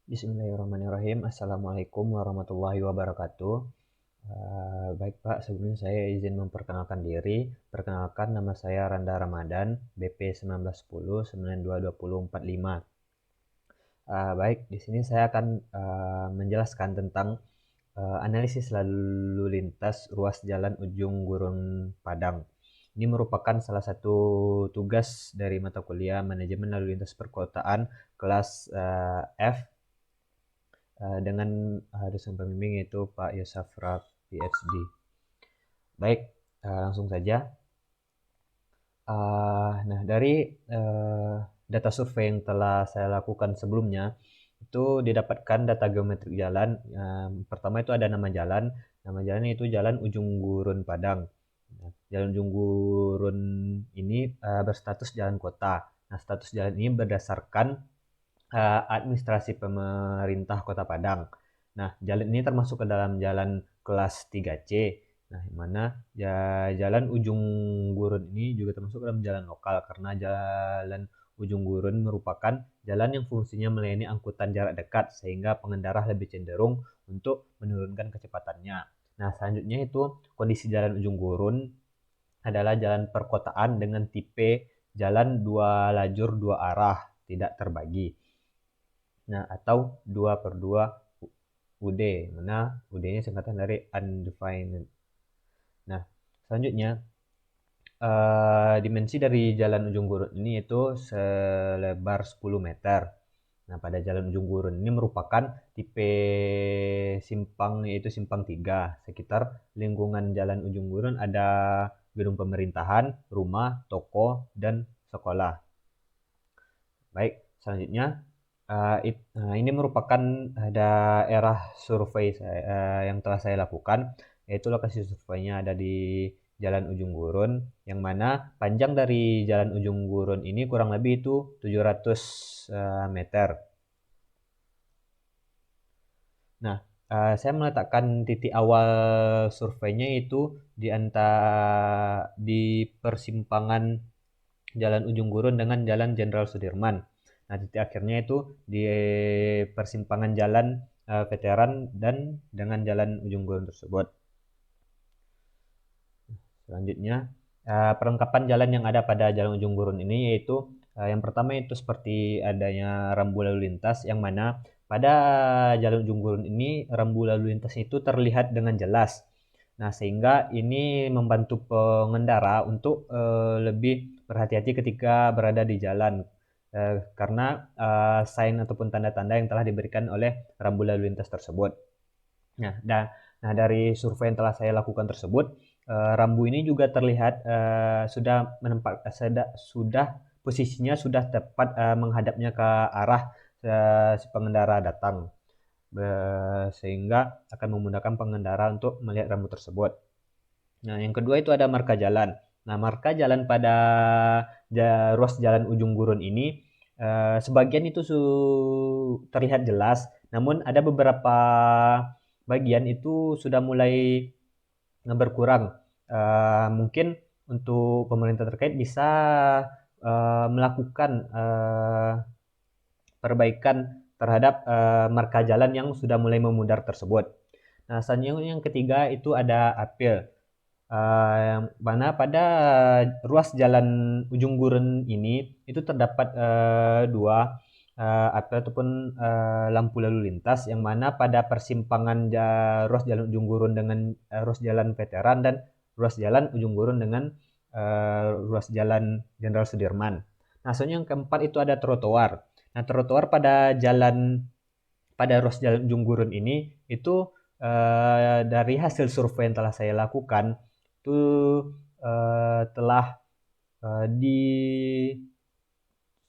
Bismillahirrahmanirrahim. Assalamualaikum warahmatullahi wabarakatuh. Baik Pak, sebelumnya saya izin memperkenalkan diri. Perkenalkan, nama saya Randa Ramadan, BP 1910 922045. Baik, di sini saya akan menjelaskan tentang analisis lalu lintas ruas jalan Ujung Gurun Padang. Ini merupakan salah satu tugas dari mata kuliah Manajemen Lalu Lintas Perkotaan kelas F dengan dosen pembimbing yaitu Pak Yosafra PhD. Baik, langsung saja. Nah, dari data survei yang telah saya lakukan sebelumnya, itu didapatkan data geometrik jalan. Pertama itu ada nama jalan. Nama jalannya itu Jalan Ujung Gurun Padang. Nah, Jalan Ujung Gurun ini berstatus jalan kota. Nah, status jalan ini berdasarkan administrasi pemerintah Kota Padang. Nah, jalan ini termasuk ke dalam jalan kelas 3C. Nah, yang mana ya jalan Ujung Gurun ini juga termasuk dalam jalan lokal karena jalan Ujung Gurun merupakan jalan yang fungsinya melayani angkutan jarak dekat sehingga pengendara lebih cenderung untuk menurunkan kecepatannya. Nah, selanjutnya itu kondisi jalan Ujung Gurun adalah jalan perkotaan dengan tipe jalan dua lajur dua arah tidak terbagi. Nah, atau 2/2 UD, mana UD-nya singkatan dari undefined. Nah, selanjutnya dimensi dari jalan Ujung Gurun ini itu selebar 10 meter. Nah, pada jalan Ujung Gurun ini merupakan tipe simpang yaitu simpang 3. Sekitar lingkungan jalan Ujung Gurun ada gedung pemerintahan, rumah, toko, dan sekolah. Baik, selanjutnya ini merupakan daerah survei yang telah saya lakukan, yaitu lokasi surveinya ada di Jalan Ujung Gurun, yang mana panjang dari Jalan Ujung Gurun ini kurang lebih itu 700 meter. Nah, saya meletakkan titik awal surveinya itu di persimpangan Jalan Ujung Gurun dengan Jalan Jenderal Sudirman. Nah, titik akhirnya itu di persimpangan Jalan Veteran dan dengan Jalan Ujung Gurun tersebut. Selanjutnya, perlengkapan jalan yang ada pada Jalan Ujung Gurun ini yaitu yang pertama itu seperti adanya rambu lalu lintas yang mana pada Jalan Ujung Gurun ini rambu lalu lintas itu terlihat dengan jelas. Nah, sehingga ini membantu pengendara untuk lebih berhati-hati ketika berada di jalan karena sign ataupun tanda-tanda yang telah diberikan oleh rambu lalu lintas tersebut. Nah, dari survei yang telah saya lakukan tersebut, rambu ini juga terlihat sudah posisinya sudah tepat menghadapnya ke arah si pengendara datang, sehingga akan memudahkan pengendara untuk melihat rambu tersebut. Nah, yang kedua itu ada marka jalan. Nah, marka jalan pada ruas jalan Ujung Gurun ini sebagian itu terlihat jelas, namun ada beberapa bagian itu sudah mulai berkurang. Mungkin untuk pemerintah terkait bisa melakukan perbaikan terhadap marka jalan yang sudah mulai memudar tersebut. Nah, selanjutnya yang ketiga itu ada apil. Yang mana pada ruas jalan Ujung Gurun ini itu terdapat dua apel ataupun lampu lalu lintas yang mana pada persimpangan ruas jalan Ujung Gurun dengan ruas jalan Veteran dan ruas jalan Ujung Gurun dengan ruas jalan Jenderal Sudirman. Nah, selanjutnya yang keempat itu ada trotoar. Nah, trotoar pada ruas jalan Ujung Gurun ini itu dari hasil survei yang telah saya lakukan itu telah di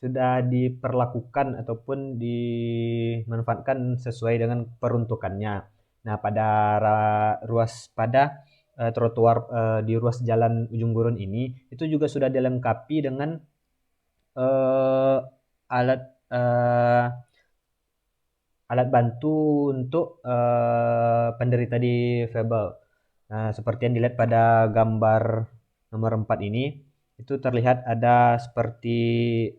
sudah diperlakukan ataupun dimanfaatkan sesuai dengan peruntukannya. Nah, pada trotoar di ruas jalan Ujung Gurun ini itu juga sudah dilengkapi dengan uh, alat uh, alat bantu untuk penderita difabel. Nah, seperti yang dilihat pada gambar nomor 4 ini, itu terlihat ada seperti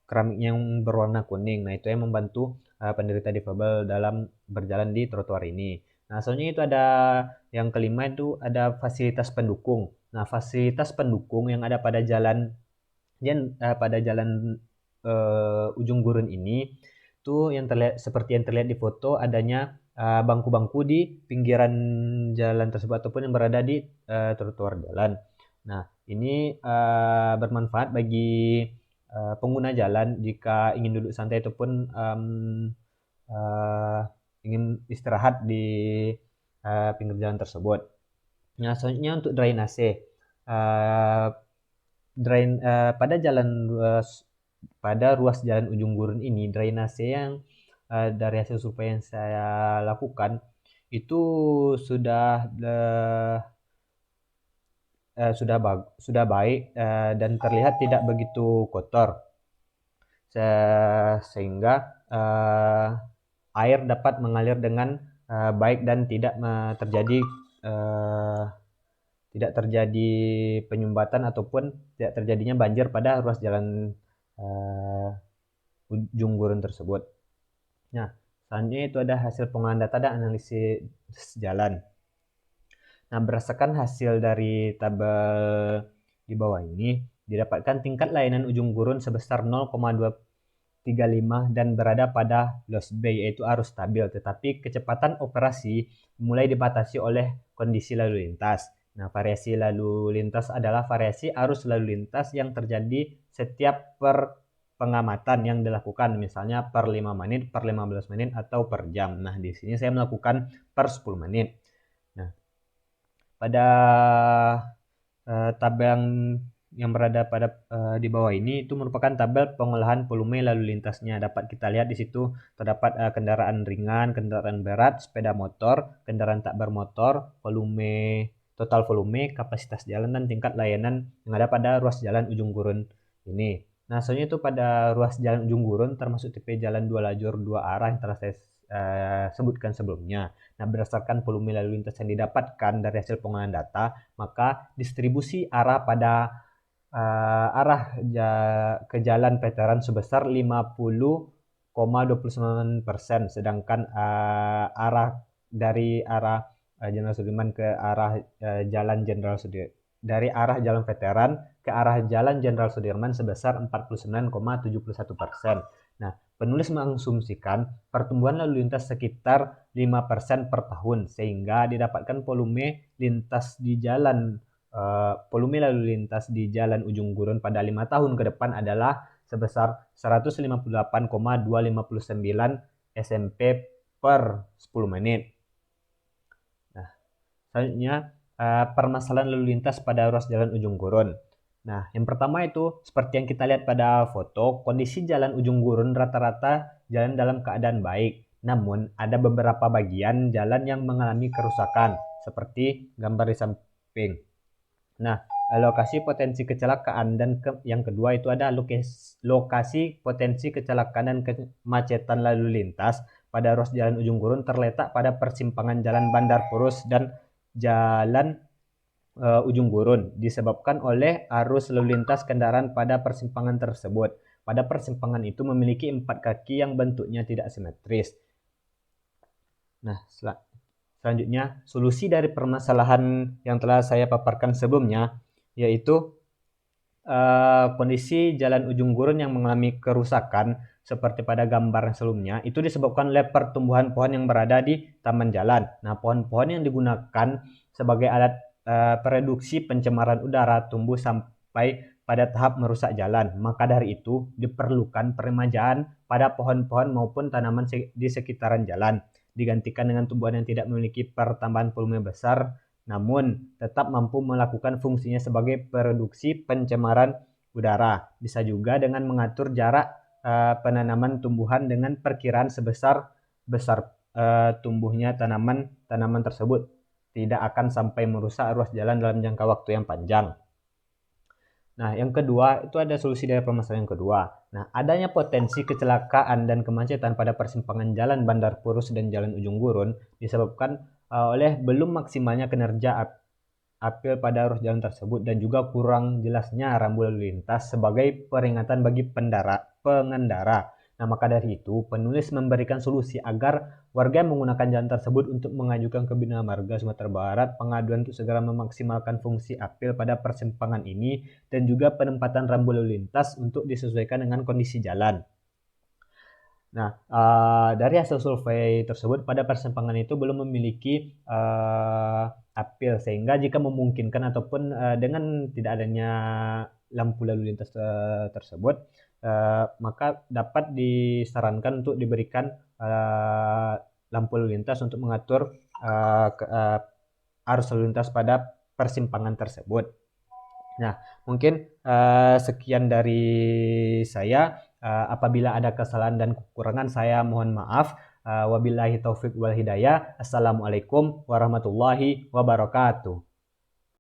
keramik yang berwarna kuning. Nah, itu yang membantu penderita difabel dalam berjalan di trotoar ini. Nah, soalnya itu ada yang kelima itu ada fasilitas pendukung. Nah, fasilitas pendukung yang ada pada jalan ujung gurun ini tuh yang terlihat seperti yang terlihat di foto adanya bangku-bangku di pinggiran jalan tersebut ataupun yang berada di trotoar jalan. Nah, ini bermanfaat bagi pengguna jalan jika ingin duduk santai ataupun uh, ingin istirahat di pinggir jalan tersebut. Nah, selanjutnya untuk drainase. Uh, pada pada ruas jalan ujung gurun ini drainase yang dari hasil survei yang saya lakukan itu sudah sudah baik dan terlihat tidak begitu kotor sehingga air dapat mengalir dengan baik dan uh, tidak terjadi penyumbatan ataupun tidak terjadinya banjir pada ruas jalan ujung gurun tersebut. Nah, selanjutnya itu ada hasil pengolahan data dan analisis jalan. Nah, berdasarkan hasil dari tabel di bawah ini, didapatkan tingkat layanan ujung gurun sebesar 0,235 dan berada pada loss bay, yaitu arus stabil, tetapi kecepatan operasi mulai dibatasi oleh kondisi lalu lintas. Nah, variasi lalu lintas adalah variasi arus lalu lintas yang terjadi setiap pengamatan yang dilakukan, misalnya per 5 menit, per 15 menit, atau per jam. Nah, di sini saya melakukan per 10 menit. Nah, pada tabel yang berada di bawah ini itu merupakan tabel pengolahan volume lalu lintasnya. Dapat kita lihat di situ terdapat kendaraan ringan, kendaraan berat, sepeda motor, kendaraan tak bermotor, total volume, kapasitas jalan, dan tingkat layanan yang ada pada ruas jalan ujung gurun ini. Nah, soalnya itu pada ruas jalan ujung gurun termasuk tipe jalan 2 lajur 2 arah yang telah saya sebutkan sebelumnya. Nah, berdasarkan volume lalu lintas yang didapatkan dari hasil pengolahan data, maka distribusi arah pada ke jalan veteran sebesar 50,29%, sedangkan arah Jenderal Sudirman ke arah jalan Jenderal Sudirman dari arah jalan veteran ke arah jalan Jenderal Sudirman sebesar 49,71%. Nah, penulis mengasumsikan pertumbuhan lalu lintas sekitar 5% per tahun, sehingga didapatkan volume lalu lintas di jalan ujung gurun pada 5 tahun ke depan adalah sebesar 158,259 SMP per 10 menit. Nah, selanjutnya permasalahan lalu lintas pada ruas jalan ujung gurun. Nah, yang pertama itu seperti yang kita lihat pada foto, kondisi jalan ujung gurun rata-rata jalan dalam keadaan baik. Namun, ada beberapa bagian jalan yang mengalami kerusakan, seperti gambar di samping. Nah, lokasi potensi kecelakaan dan yang kedua itu ada lokasi potensi kecelakaan dan kemacetan lalu lintas pada ruas jalan ujung gurun terletak pada persimpangan jalan Bandar Purus dan jalan ujung gurun disebabkan oleh arus lalu lintas kendaraan pada persimpangan tersebut. Pada persimpangan itu memiliki 4 kaki yang bentuknya tidak simetris. Nah, selanjutnya, solusi dari permasalahan yang telah saya paparkan sebelumnya, yaitu kondisi jalan ujung gurun yang mengalami kerusakan, seperti pada gambar yang sebelumnya, itu disebabkan oleh pertumbuhan pohon yang berada di taman jalan. Nah, pohon-pohon yang digunakan sebagai alat pereduksi pencemaran udara tumbuh sampai pada tahap merusak jalan. Maka dari itu, diperlukan peremajaan pada pohon-pohon maupun tanaman di sekitaran jalan, digantikan dengan tumbuhan yang tidak memiliki pertambahan volume besar, namun tetap mampu melakukan fungsinya sebagai pereduksi pencemaran udara. Bisa juga dengan mengatur jarak penanaman tumbuhan dengan perkiraan besar tumbuhnya tanaman tersebut tidak akan sampai merusak ruas jalan dalam jangka waktu yang panjang. Nah, yang kedua, itu ada solusi dari permasalahan yang kedua. Nah, adanya potensi kecelakaan dan kemacetan pada persimpangan jalan Bandar Purus dan jalan ujung gurun disebabkan oleh belum maksimalnya kinerja apil pada ruas jalan tersebut dan juga kurang jelasnya rambu lalu lintas sebagai peringatan bagi pengendara. Nah, maka dari itu penulis memberikan solusi agar warga yang menggunakan jalan tersebut untuk mengajukan ke Bina Marga Sumatera Barat pengaduan untuk segera memaksimalkan fungsi apil pada persimpangan ini dan juga penempatan rambu lalu lintas untuk disesuaikan dengan kondisi jalan. Nah, dari hasil survei tersebut pada persimpangan itu belum memiliki apil, sehingga jika memungkinkan ataupun dengan tidak adanya lampu lalu lintas tersebut, maka dapat disarankan untuk diberikan lampu lalu lintas untuk mengatur arus lalu lintas pada persimpangan tersebut. Nah, mungkin sekian dari saya. Apabila ada kesalahan dan kekurangan, saya mohon maaf. Wabillahi taufik wal hidayah. Assalamualaikum warahmatullahi wabarakatuh.